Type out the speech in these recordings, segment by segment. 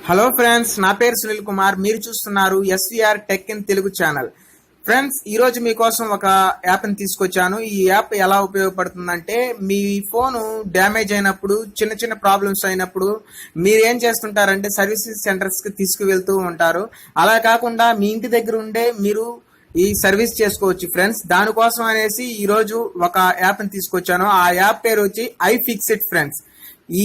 Hello friends, నా పేరు సునీల్ కుమార్. మీరు చూస్తున్నారు SVR tech in Telugu channel. Friends, ఈరోజు మీకోసం ఒక యాప్ని తీసుకొచ్చాను. ఈ యాప్ ఎలా ఉపయోగపడుతుందంటే, మీ ఫోను డ్యామేజ్ అయినప్పుడు, చిన్న చిన్న ప్రాబ్లమ్స్ అయినప్పుడు మీరు ఏం చేస్తుంటారంటే సర్వీసెస్ సెంటర్స్కి తీసుకువెళ్తూ ఉంటారు. అలా కాకుండా మీ ఇంటి దగ్గర ఉండే మీరు ఈ సర్వీస్ చేసుకోవచ్చు ఫ్రెండ్స్. దానికోసం అనేసి ఈరోజు ఒక యాప్ని తీసుకొచ్చాను. ఆ యాప్ పేరు వచ్చి iFixit ఫ్రెండ్స్.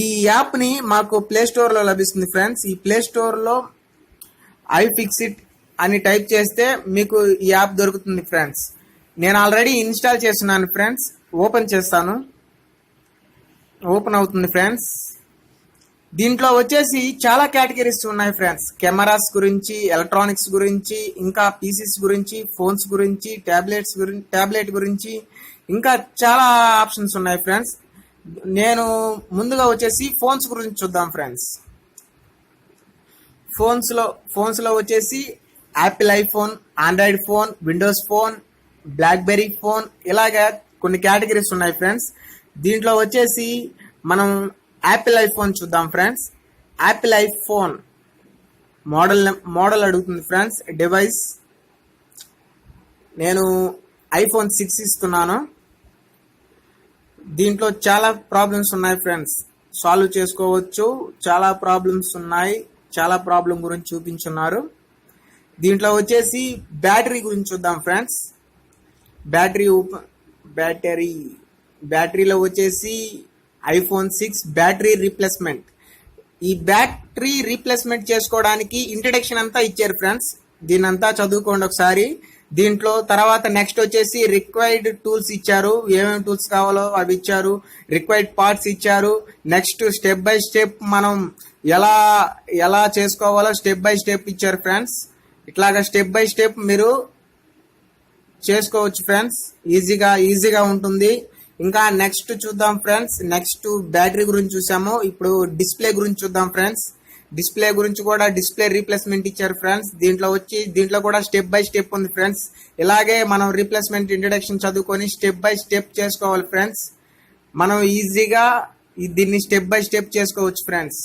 ఈ యాప్ ని మాకు ప్లే స్టోర్ లో లభిస్తుంది ఫ్రెండ్స్. ఈ ప్లే స్టోర్ లో iFixit అని టైప్ చేస్తే మీకు ఈ యాప్ దొరుకుతుంది ఫ్రెండ్స్. నేను ఆల్రెడీ ఇన్స్టాల్ చేస్తున్నాను ఫ్రెండ్స్. ఓపెన్ చేస్తాను, ఓపెన్ అవుతుంది ఫ్రెండ్స్. దీంట్లో వచ్చేసి చాలా కేటగిరీస్ ఉన్నాయి ఫ్రెండ్స్. కెమెరాస్ గురించి, ఎలక్ట్రానిక్స్ గురించి, ఇంకా పీసీస్ గురించి, ఫోన్స్ గురించి, టాబ్లెట్ గురించి, ఇంకా చాలా ఆప్షన్స్ ఉన్నాయి ఫ్రెండ్స్. నేను ముందుగా వచ్చేసి ఫోన్స్ గురించి చూద్దాం ఫ్రెండ్స్. ఫోన్స్ లో వచ్చేసి Apple iPhone, Android phone, Windows phone, blackberry phone, ఇలాగా కొన్ని కేటగిరీస్ ఉన్నాయి ఫ్రెండ్స్. దీంట్లో వచ్చేసి మనం యాపిల్ ఐఫోన్ చూద్దాం ఫ్రెండ్స్. యాపిల్ ఐఫోన్ మోడల్ అడుగుతుంది ఫ్రెండ్స్. డివైస్ నేను ఐఫోన్ 6 ఇస్తున్నాను. దీంట్లో చాలా ప్రాబ్లమ్స్ ఉన్నాయి ఫ్రెండ్స్, సాల్వ్ చేసుకోవచ్చు. చాలా ప్రాబ్లమ్స్ ఉన్నాయి, చాలా ప్రాబ్లం గురించి చూపించున్నారు. దీంట్లో వచ్చేసి బ్యాటరీ గురించి చూద్దాం ఫ్రెండ్స్. బ్యాటరీలో వచ్చేసి ఐఫోన్ 6 బ్యాటరీ రీప్లేస్మెంట్. ఈ బ్యాటరీ రీప్లేస్మెంట్ చేసుకోవడానికి ఇంట్రడక్షన్ అంతా ఇచ్చారు ఫ్రెండ్స్. దీనంతా చదువుకోండి ఒకసారి. దీంట్లో తర్వాత నెక్స్ట్ వచ్చేసి రిక్వైర్డ్ టూల్స్ ఇచ్చారు. ఏమేమి టూల్స్ కావాలో అవి ఇచ్చారు. రిక్వైర్డ్ పార్ట్స్ ఇచ్చారు. నెక్స్ట్ స్టెప్ బై స్టెప్ మనం ఎలా చేసుకోవాలో స్టెప్ బై స్టెప్ ఇచ్చారు ఫ్రెండ్స్. ఇట్లాగా స్టెప్ బై స్టెప్ మీరు చేసుకోవచ్చు ఫ్రెండ్స్. ఈజీగా ఉంటుంది. ఇంకా నెక్స్ట్ చూద్దాం ఫ్రెండ్స్. నెక్స్ట్ బ్యాటరీ గురించి చూసాము. ఇప్పుడు డిస్ప్లే గురించి చూద్దాం ఫ్రెండ్స్. డిస్ప్లే గురించి కూడా డిస్ప్లే రీప్లేస్మెంట్ ఇచ్చారు ఫ్రెండ్స్. దీంట్లో కూడా స్టెప్ బై స్టెప్ ఉంది ఫ్రెండ్స్. ఇలాగే మనం రీప్లేస్మెంట్ ఇంట్రడక్షన్ చదువుకొని స్టెప్ బై స్టెప్ చేసుకోవాలి ఫ్రెండ్స్. మనం ఈజీగా దీన్ని స్టెప్ బై స్టెప్ చేసుకోవచ్చు ఫ్రెండ్స్.